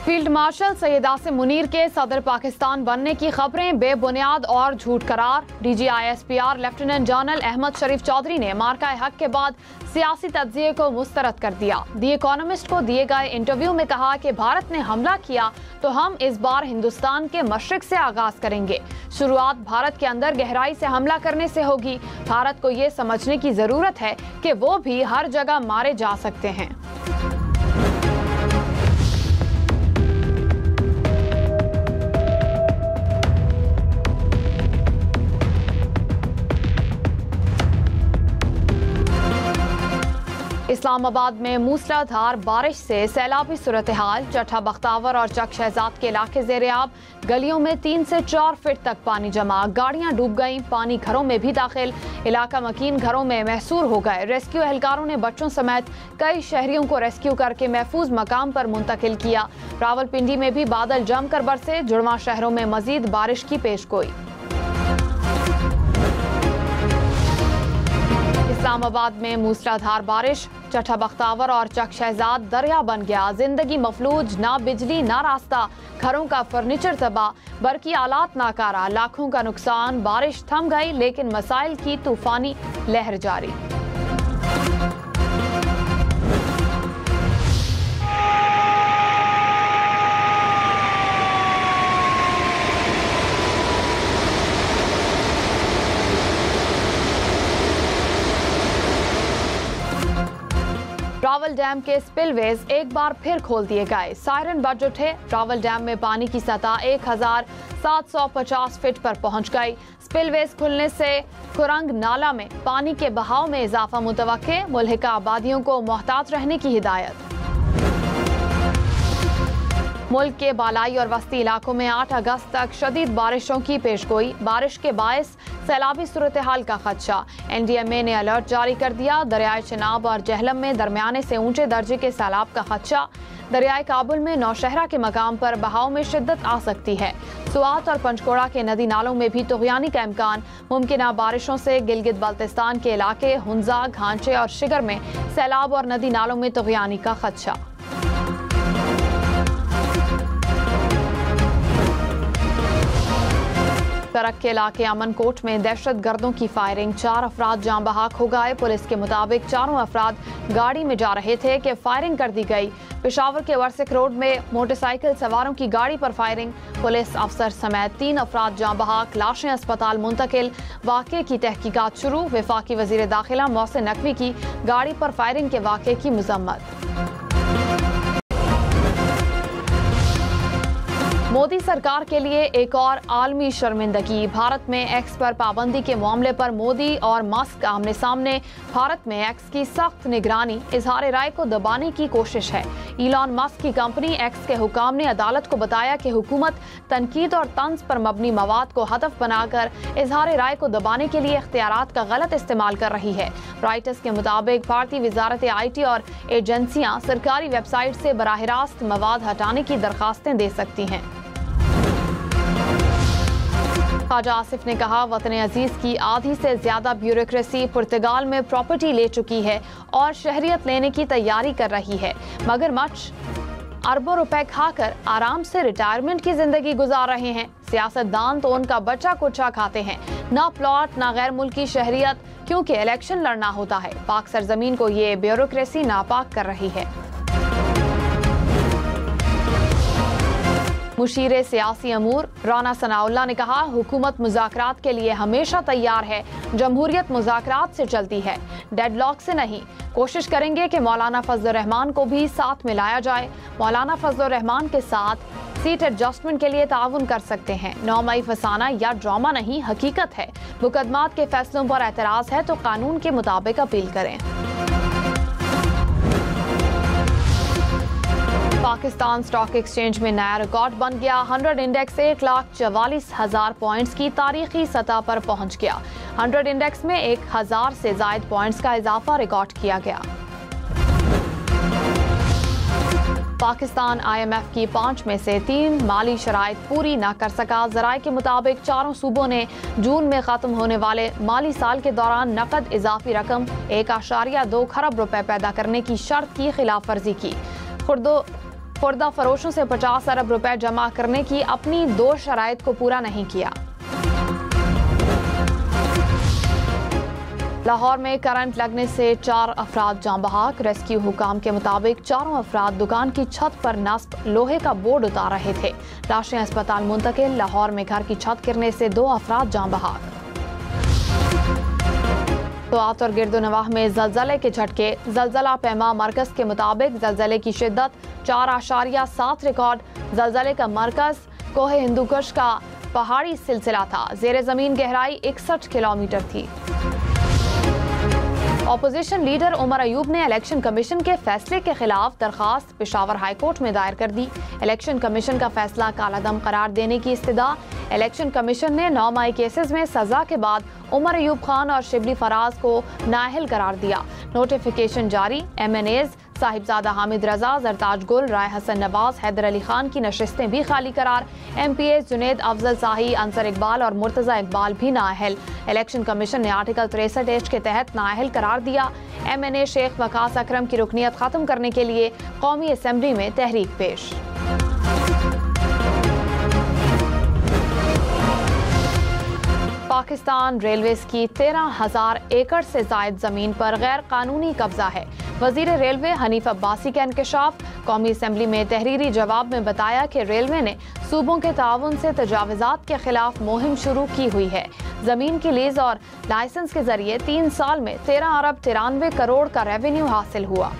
Field marshal Syed Asim Munir के सदर पाकिस्तान बनने की खबरें बेबुनियाद और झूठ करार। DGISPR लेफ्टिनेंट जनरल अहमद शरीफ चौधरी ने मार्का हक के बाद सियासी तज्जिए को मुस्तरद कर दिया। दी इकोनॉमिस्ट को दिए गए इंटरव्यू में कहा कि भारत ने हमला किया तो हम इस बार हिंदुस्तान के मशरिक से आगाज करेंगे। शुरुआत भारत के अंदर गहराई से हमला करने से होगी। भारत को ये समझने की जरूरत है कि वो भी हर जगह मारे जा सकते हैं। इस्लामाबाद में मूसलाधार बारिश से सैलाबी सूरत हाल। चट्ठा बख्तावर और चक शहजाद के इलाके ज़ेर-ए-आब। गलियों में 3 से 4 फीट तक पानी जमा। गाड़ियां डूब गईं। पानी घरों में भी दाखिल। इलाका मकीन घरों में महसूर हो गए। रेस्क्यू एहलकारों ने बच्चों समेत कई शहरियों को रेस्क्यू करके महफूज मकाम पर मुंतकिल किया। रावलपिंडी में भी बादल जमकर बरसे। जुड़वा शहरों में मजीद बारिश की पेशगोई। इस्लामाबाद में मूसलाधार बारिश। चट्ठा बख्तावर और चक शहजाद दरिया बन गया। जिंदगी मफलूज, ना बिजली ना रास्ता। घरों का फर्नीचर तबाह, बरकी आलात नाकारा। लाखों का नुकसान। बारिश थम गई लेकिन मसाइल की तूफानी लहर जारी। रावल डैम के स्पिलवेज एक बार फिर खोल दिए गए। सायरन बज उठे। रावल डैम में पानी की सतह 1750 फीट पर पहुंच गई। स्पिलवेज खुलने से कुरंग नाला में पानी के बहाव में इजाफा मुतवक्के। मुल्हिका आबादियों को मोहतात रहने की हिदायत। मुल्क के बालाई और वस्ती इलाकों में 8 अगस्त तक शदीद बारिशों की पेशगोई। बारिश के बायस सैलाबी सूरत हाल का खदशा। NDMA ने अलर्ट जारी कर दिया। दरियाए चिनाब और जहलम में दरमियाने से ऊंचे दर्जे के सैलाब का खदशा। दरियाए काबुल में नौशहरा के मकाम पर बहाव में शिद्दत आ सकती है। सुआत और पंचकोड़ा के नदी नालों में भी तुग़यानी का इम्कान। मुमकिन बारिशों से गिलगित बल्तिस्तान के इलाके हुंजा, घांचे और शिगर में सैलाब और नदी नालों में तुग़यानी का खदशा। करक के इलाके अमन कोट में दहशत गर्दों की फायरिंग। 4 अफराद जान बहक हो गए। पुलिस के मुताबिक चारों अफराद गाड़ी में जा रहे थे कि फायरिंग कर दी गई। पेशावर के वर्सिक रोड में मोटरसाइकिल सवारों की गाड़ी पर फायरिंग। पुलिस अफसर समेत 3 अफराद जान बहक। लाशें अस्पताल मुंतकिल। वाक़े की तहकीकात शुरू। वफाकी वज़ीर दाखिला मोहसिन नकवी की गाड़ी पर फायरिंग के वाक़े की मज़म्मत। मोदी सरकार के लिए एक और आलमी शर्मिंदगी। भारत में एक्स पर पाबंदी के मामले पर मोदी और मस्क आमने सामने। भारत में एक्स की सख्त निगरानी। इजहार राय को दबाने की कोशिश है। इलॉन मस्क की कंपनी एक्स के हुकाम ने अदालत को बताया कि हुकूमत तनकीद और तंज पर मबनी मवाद को हदफ बनाकर इजहार राय को दबाने के लिए इख्तियारात का गलत इस्तेमाल कर रही है। रॉयटर्स के मुताबिक भारतीय वजारत IT और एजेंसियां सरकारी वेबसाइट से बराह रास्त मवाद हटाने की दरखास्तें दे सकती हैं। ख्वाजा आसिफ ने कहा, वतन अजीज की आधी से ज्यादा ब्यूरोक्रेसी पुर्तगाल में प्रॉपर्टी ले चुकी है और शहरियत लेने की तैयारी कर रही है। मगरमच्छ अरबों रुपए खाकर आराम से रिटायरमेंट की जिंदगी गुजार रहे हैं। सियासतदान तो उनका बच्चा कुचा खाते हैं। ना प्लॉट ना गैर मुल्की शहरियत, क्योंकि इलेक्शन लड़ना होता है। पाक सरजमीन को ये ब्यूरोक्रेसी नापाक कर रही है। मुशीरे सियासी अमूर राना सनाउल्लाह ने कहा, हुकूमत मुज़ाकरात के लिए हमेशा तैयार है। जमहूरियत मुज़ाकरात से चलती है, डेडलॉक से नहीं। कोशिश करेंगे कि मौलाना फजल रहमान को भी साथ मिलाया जाए। मौलाना फजल रहमान के साथ सीट एडजस्टमेंट के लिए ताउन कर सकते हैं। 9 मई फसाना या ड्रामा नहीं, हकीकत है। मुकदमात के फैसलों पर एतराज़ है तो कानून के मुताबिक अपील करें। पाकिस्तान स्टॉक एक्सचेंज में नया रिकॉर्ड बन गया। 100 इंडेक्स 1,44,000 पॉइंट्स की तारीखी सतह पर पहुंच गया। 100 इंडेक्स में 1000 से जायद पॉइंट्स का इजाफा रिकॉर्ड किया गया। पाकिस्तान IMF की 5 में से 3 माली शराइत पूरी न कर सका। ज़राए के मुताबिक चारों सूबों ने जून में खत्म होने वाले माली साल के दौरान नकद इजाफी रकम 1.2 खरब रुपए पैदा करने की शर्त की खिलाफ वर्जी की। खुर्दा फरोशों से 50 अरब रुपए जमा करने की अपनी 2 शराइत को पूरा नहीं किया। लाहौर में करंट लगने से 4 अफराद जान बहक। रेस्क्यू हुकाम के मुताबिक चारों अफराद दुकान की छत पर नस्ब लोहे का बोर्ड उतार रहे थे। लाशें अस्पताल मुंतकिल। लाहौर में घर की छत गिरने से 2 अफराद जान बहक। तोआत और गिरदोनवाह में जलजले के झटके। जलजला पैमा मरकज के मुताबिक जलजले की शिद्दत 4.7 रिकॉर्ड। जलजले का मरकज कोहे हिंदुकुश का पहाड़ी सिलसिला था। जेर जमीन गहराई 61 किलोमीटर थी। ऑपोजिशन लीडर उमर अयूब ने इलेक्शन कमीशन के फैसले के खिलाफ दरखास्त पेशावर हाई कोर्ट में दायर कर दी। इलेक्शन कमीशन का फैसला कालादम करार देने की इस्तदा। इलेक्शन कमीशन ने 9 मई केसेस में सजा के बाद उमर अयूब खान और शिबली फराज को नाअहल करार दिया। नोटिफिकेशन जारी। MNAs साहिबजादा हामिद रजा, जरताज गुल, राय हसन नवाज, हैदर अली खान की नशिस्तें भी खाली करार। MPAs जुनेद अफजल शाही, अंसर इकबाल और मुर्तजा इकबाल भी नाअहल। इलेक्शन कमीशन ने आर्टिकल 63H के तहत नाअहल करार दिया। MNA शेख वकास अकरम की रुकनीत खत्म करने के लिए कौमी असम्बली में तहरीक पेश। पाकिस्तान रेलवेज की 13,000 एकड़ से जायद जमीन पर गैर कानूनी कब्जा है। वजीर रेलवे हनीफ अब्बासी का इंकशाफ। कौमी असम्बली में तहरीरी जवाब में बताया कि रेलवे ने सूबों के ताउन से तजावुजात के खिलाफ मुहिम शुरू की हुई है। जमीन की लीज और लाइसेंस के जरिए 3 साल में 13 अरब 93 करोड़ का रेवेन्यू हासिल हुआ।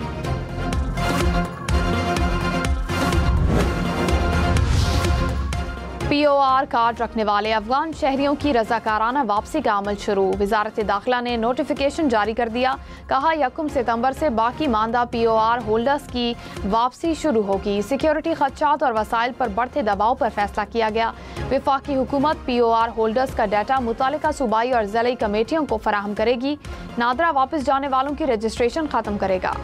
POR कार्ड रखने वाले अफगान शहरियों की रजाकाराना वापसी का अमल शुरू। वजारत दाखिला ने नोटिफिकेशन जारी कर दिया। कहा 1 सितंबर से बाकी मानदा POR होल्डर्स की वापसी शुरू होगी। सिक्योरिटी खदशात और वसाइल पर बढ़ते दबाव पर फैसला किया गया। वफाकी हुकूमत POR होल्डर्स का डाटा मुतालिका सूबाई और ज़िलाई कमेटियों को फराहम करेगी। नादरा वापस जाने वालों की रजिस्ट्रेशन खत्म करेगा।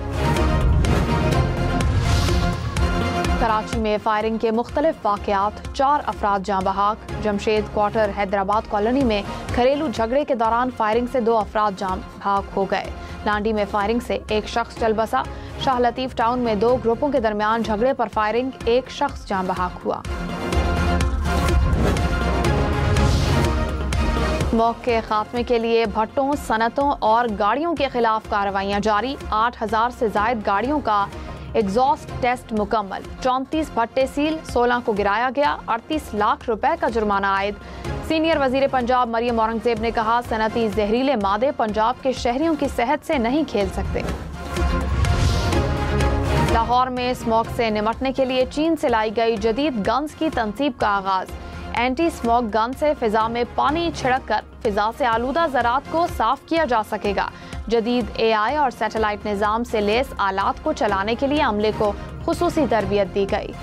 कराची में फायरिंग के मुख्तलिफ वाक़यात। 4 अफराद जान बहक। जमशेद क्वार्टर हैदराबाद कॉलोनी में घरेलू झगड़े के दौरान फायरिंग से 2 अफराद जान बहक हो गए। लांडी में फायरिंग से 1 शख्स चल बसा। शाह लतीफ टाउन में 2 ग्रुपों के दरमियान झगड़े पर फायरिंग, 1 शख्स जान बहक हुआ। स्मॉग के खात्मे के लिए भट्टों, सनतों और गाड़ियों के खिलाफ कार्रवाइयां जारी। 8,000 से जायद गाड़ियों का एग्जॉस्ट टेस्ट मुकम्मल। 34 भट्टे सील, 16 को गिराया गया। 38 लाख रुपए का जुर्माना आयद। सीनियर वजीर पंजाब मरियम औरंगजेब ने कहा सनती जहरीले मादे पंजाब के शहरियों की सेहत से नहीं खेल सकते। लाहौर में स्मॉग से निपटने के लिए चीन से लाई गई जदीद गन्स की तनसीब का आगाज। एंटी स्मॉग गन से फिजा में पानी छिड़क कर फिजा से आलूदा ज़रात को साफ किया जा सकेगा। जदीद AI और सैटेलाइट निज़ाम से लेस आलात को चलाने के लिए अमले को खुसूसी तरबियत दी गई।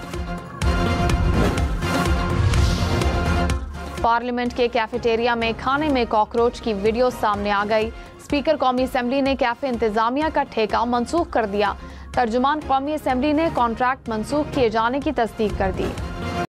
पार्लियामेंट के कैफेटेरिया में खाने में कॉकरोच की वीडियो सामने आ गई। स्पीकर कौमी असम्बली ने कैफे इंतजामिया का ठेका मंसूख कर दिया। तर्जुमान कौमी असम्बली ने कॉन्ट्रैक्ट मंसूख किए जाने की तस्दीक कर दी।